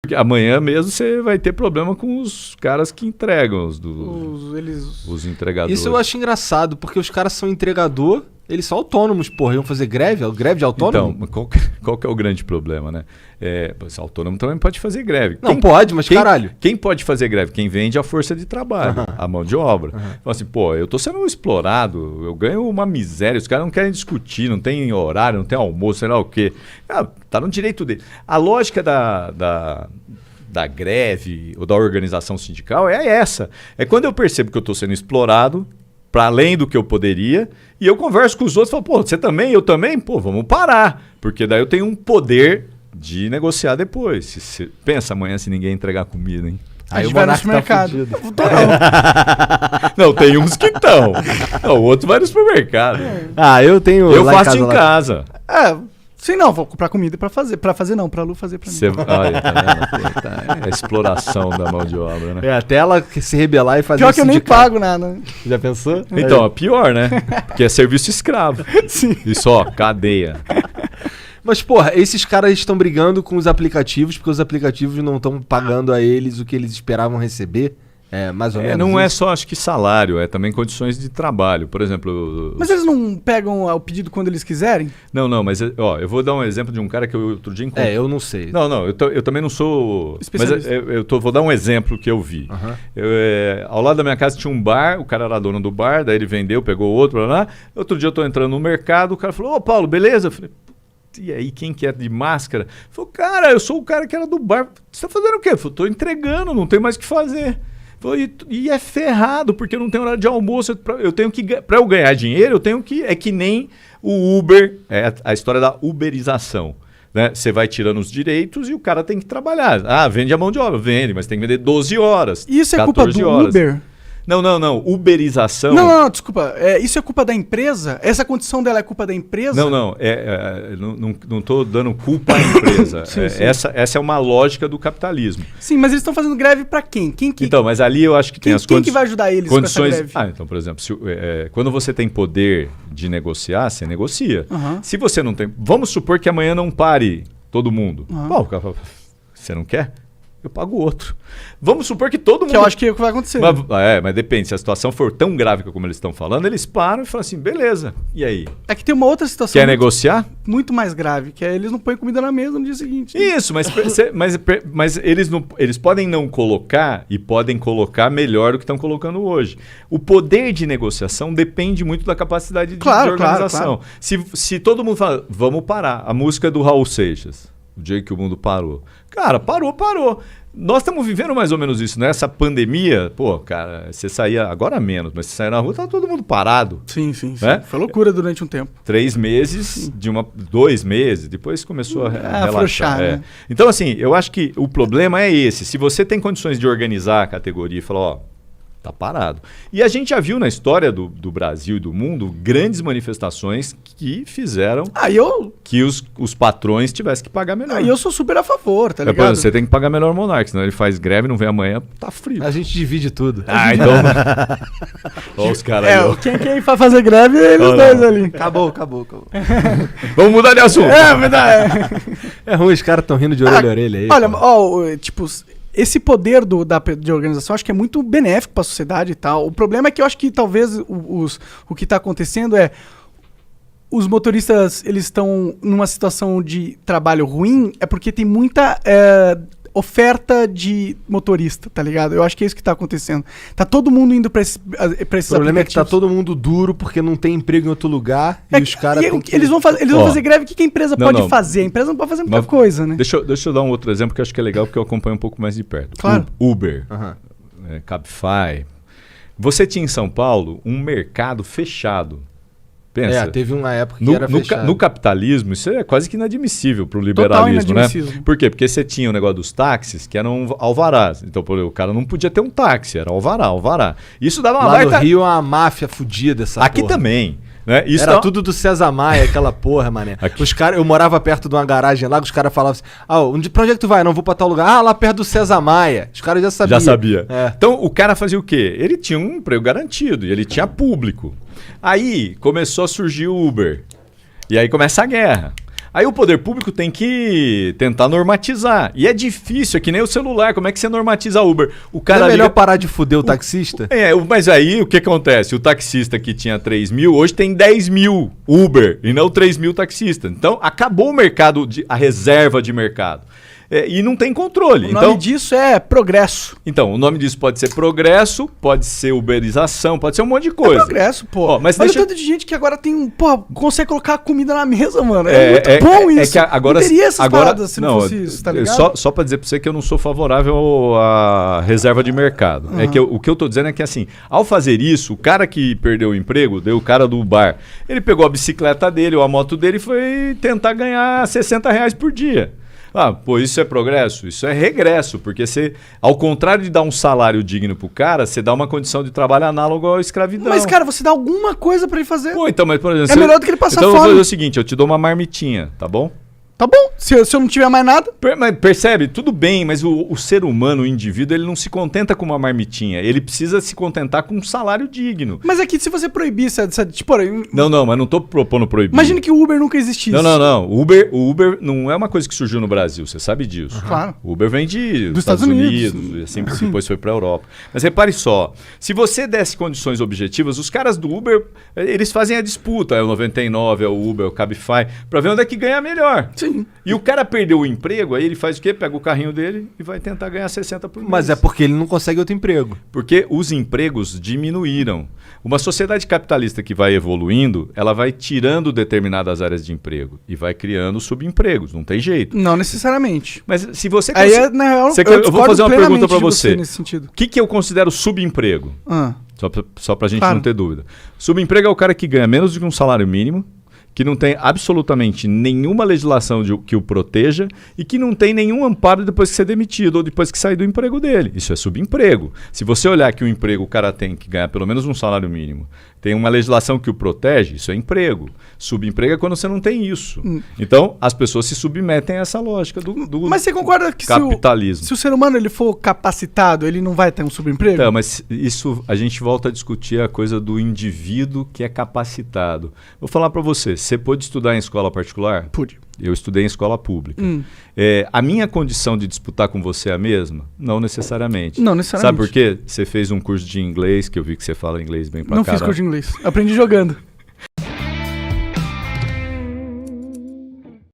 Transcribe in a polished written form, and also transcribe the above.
Porque amanhã mesmo você vai ter problema com os caras que entregam, os entregadores. Isso eu acho engraçado, porque os caras são entregador, eles são autônomos, porra. Iam fazer greve? Greve de autônomo? Então, qual que é o grande problema, né? Esse autônomo também pode fazer greve. Não, pode, mas caralho. Quem pode fazer greve? Quem vende a força de trabalho, a mão de obra. Fala assim, pô, eu tô sendo explorado, eu ganho uma miséria, os caras não querem discutir, não tem horário, não tem almoço, sei lá o quê. Tá no direito dele. A lógica da greve ou da organização sindical é essa. É quando eu percebo que eu tô sendo explorado, para além do que eu poderia, e eu converso com os outros e falo, pô, você também, eu também? Pô, vamos parar, porque daí eu tenho um poder de negociar depois. Pensa amanhã se ninguém entregar comida, hein? Aí o Monark tá fudido. Não, tem uns que estão. O outro vai no supermercado. Eu tenho. Eu faço em casa. Sim, não, vou comprar comida pra fazer. Pra fazer não, pra Lu fazer pra mim. Olha, tá vendo? É a exploração da mão de obra, né? Até ela se rebelar e fazer pior que eu nem pago nada. Já pensou? Então, é pior, né? Porque é serviço escravo. Sim. Isso, ó, cadeia. Mas, porra, esses caras estão brigando com os aplicativos porque os aplicativos não estão pagando a eles o que eles esperavam receber. Mais ou menos. Não isso? É só, acho que salário, é também condições de trabalho. Por exemplo. Mas eles não pegam o pedido quando eles quiserem? Não, mas eu vou dar um exemplo de um cara que eu outro dia encontrei. Eu não sei. Não, eu também não sou. Mas vou dar um exemplo que eu vi. Ao lado da minha casa tinha um bar, o cara era dono do bar, daí ele vendeu, pegou outro, lá. Outro dia eu tô entrando no mercado, o cara falou: Ô Paulo, beleza? Eu falei: e aí, quem que é de máscara? Falou: cara, eu sou o cara que era do bar. Você tá fazendo o quê? Eu falei: tô entregando, não tem mais o que fazer. E é ferrado, porque eu não tenho horário de almoço. Eu tenho que, para eu ganhar dinheiro, eu tenho que. É que nem o Uber, a história da uberização. Né? Você vai tirando os direitos e o cara tem que trabalhar. Vende a mão de obra, vende, mas tem que vender 12 horas. Isso é culpa do horas. Uber? Não. Uberização. Não, desculpa. Isso é culpa da empresa? Essa condição dela é culpa da empresa? Não estou dando culpa à empresa. Sim. Essa é uma lógica do capitalismo. Sim, mas eles estão fazendo greve para quem? Então, mas ali eu acho que tem as condições. Quem que vai ajudar eles condições... com essa greve? Então, por exemplo, quando você tem poder de negociar, você negocia. Se você não tem... Vamos supor que amanhã não pare todo mundo. Bom, você não quer? Eu pago outro. Vamos supor que todo mundo... Que eu acho que é o que vai acontecer. Mas depende. Se a situação for tão grave como eles estão falando, eles param e falam assim, beleza, e aí? É que tem uma outra situação... Quer negociar? Muito mais grave, que é eles não põem comida na mesa no dia seguinte. Isso, mas eles podem não colocar e podem colocar melhor do que estão colocando hoje. O poder de negociação depende muito da capacidade de organização. Claro. Se todo mundo fala, vamos parar, a música do Raul Seixas, o dia que o mundo parou. Cara, parou. Nós estamos vivendo mais ou menos isso, né? Essa pandemia, pô, cara, você saía, agora menos, mas você saía na rua, tá todo mundo parado. Sim. Né? Foi loucura durante um tempo. 3 meses, 2 meses, depois começou a relaxar. Afrouxar, né? Então, assim, eu acho que o problema é esse. Se você tem condições de organizar a categoria e falar, ó, tá parado. E a gente já viu na história do Brasil e do mundo grandes manifestações que fizeram que os patrões tivessem que pagar melhor. Eu sou super a favor, tá ligado? Você tem que pagar melhor o Monark, senão ele faz greve, não vem amanhã, tá frio. A gente divide tudo. Então... Olha os caras aí. Quem vai fazer greve é eles dois ali. Acabou. Vamos mudar de assunto. É ruim, os caras estão rindo de orelha a orelha aí. Olha, tipo... Esse poder de organização acho que é muito benéfico para a sociedade e tal. O problema é que eu acho que talvez o que está acontecendo é os motoristas eles estão numa situação de trabalho ruim é porque tem muita oferta de motorista, tá ligado? Eu acho que é isso que tá acontecendo. Tá todo mundo indo pra esses aplicativos. O problema é que tá todo mundo duro porque não tem emprego em outro lugar e os caras... Eles vão fazer greve. O que a empresa pode fazer? A empresa não pode fazer muita coisa, né? Deixa eu dar um outro exemplo que eu acho que é legal porque eu acompanho um pouco mais de perto. Claro. Uber, Cabify. Você tinha em São Paulo um mercado fechado. Pensa. Teve uma época que era fechado. No capitalismo, isso é quase que inadmissível para o liberalismo, né? Por quê? Porque você tinha o negócio dos táxis, que eram alvarás. Então, o cara não podia ter um táxi, era alvará. Isso dava uma baita... Lá no Rio, uma máfia fudida essa Aqui também. Né? Isso era tudo do César Maia, aquela porra, mané. Os cara, eu morava perto de uma garagem lá, os caras falavam assim, pra onde é que tu vai? Não vou pra tal lugar. Lá perto do César Maia. Os caras já sabiam. Já sabia. Então, o cara fazia o quê? Ele tinha um emprego garantido e ele tinha público. Aí, começou a surgir o Uber. E aí começa a guerra. Aí o poder público tem que tentar normatizar. E é difícil, é que nem o celular. Como é que você normatiza Uber? O cara não é melhor parar de fuder o taxista? Mas aí o que acontece? O taxista que tinha 3 mil, hoje tem 10 mil Uber e não 3 mil taxistas. Então acabou o mercado, a reserva de mercado. E não tem controle. O nome disso é progresso. Então, o nome disso pode ser progresso, pode ser uberização, pode ser um monte de coisa. É progresso, pô. Mas olha o tanto de gente que agora tem, consegue colocar comida na mesa, mano. É muito bom isso. Que agora, não teria essas paradas se não fosse isso, tá ligado? Só pra dizer pra você que eu não sou favorável à reserva de mercado. O que eu tô dizendo é que, assim, ao fazer isso, o cara que perdeu o emprego, o cara do bar, ele pegou a bicicleta dele ou a moto dele e foi tentar ganhar R$60 por dia. Isso é progresso? Isso é regresso, porque você, ao contrário de dar um salário digno pro cara, você dá uma condição de trabalho análogo à escravidão. Mas, cara, você dá alguma coisa pra ele fazer. Então, mas, por exemplo... É melhor do que ele passar fome. Então eu vou fazer o seguinte, eu te dou uma marmitinha, tá bom? Tá bom, se eu não tiver mais nada... Mas percebe? Tudo bem, mas o ser humano, o indivíduo, ele não se contenta com uma marmitinha. Ele precisa se contentar com um salário digno. Mas aqui, se você proibir... Não, mas não tô propondo proibir. Imagina que o Uber nunca existisse. Não. O Uber não é uma coisa que surgiu no Brasil, você sabe disso. Claro. O Uber vem dos Estados Unidos e assim depois foi pra Europa. Mas repare só, se você desse condições objetivas, os caras do Uber, eles fazem a disputa. É o 99, é o Uber, é o Cabify, pra ver onde é que ganha melhor. Sim. E o cara perdeu o emprego, aí ele faz o quê? Pega o carrinho dele e vai tentar ganhar 60 por mês. Mas é porque ele não consegue outro emprego. Porque os empregos diminuíram. Uma sociedade capitalista que vai evoluindo, ela vai tirando determinadas áreas de emprego e vai criando subempregos. Não tem jeito. Não necessariamente. Mas se você... na real, eu vou fazer uma pergunta para você. Nesse sentido. O que eu considero subemprego? Só pra gente não ter dúvida. Subemprego é o cara que ganha menos do que um salário mínimo, que não tem absolutamente nenhuma legislação que o proteja e que não tem nenhum amparo depois que ser demitido ou depois que sair do emprego dele. Isso é subemprego. Se você olhar que o emprego o cara tem que ganhar pelo menos um salário mínimo, tem uma legislação que o protege, isso é emprego. Subemprego é quando você não tem isso. Então, as pessoas se submetem a essa lógica do Mas você concorda que capitalismo. Se o ser humano ele for capacitado, ele não vai ter um subemprego? Então, mas isso a gente volta a discutir a coisa do indivíduo que é capacitado. Vou falar para você. Você pôde estudar em escola particular? Pude. Eu estudei em escola pública. A minha condição de disputar com você é a mesma? Não necessariamente. Não necessariamente. Sabe por quê? Você fez um curso de inglês, que eu vi que você fala inglês bem pra caralho. Não fiz curso de inglês. Aprendi jogando.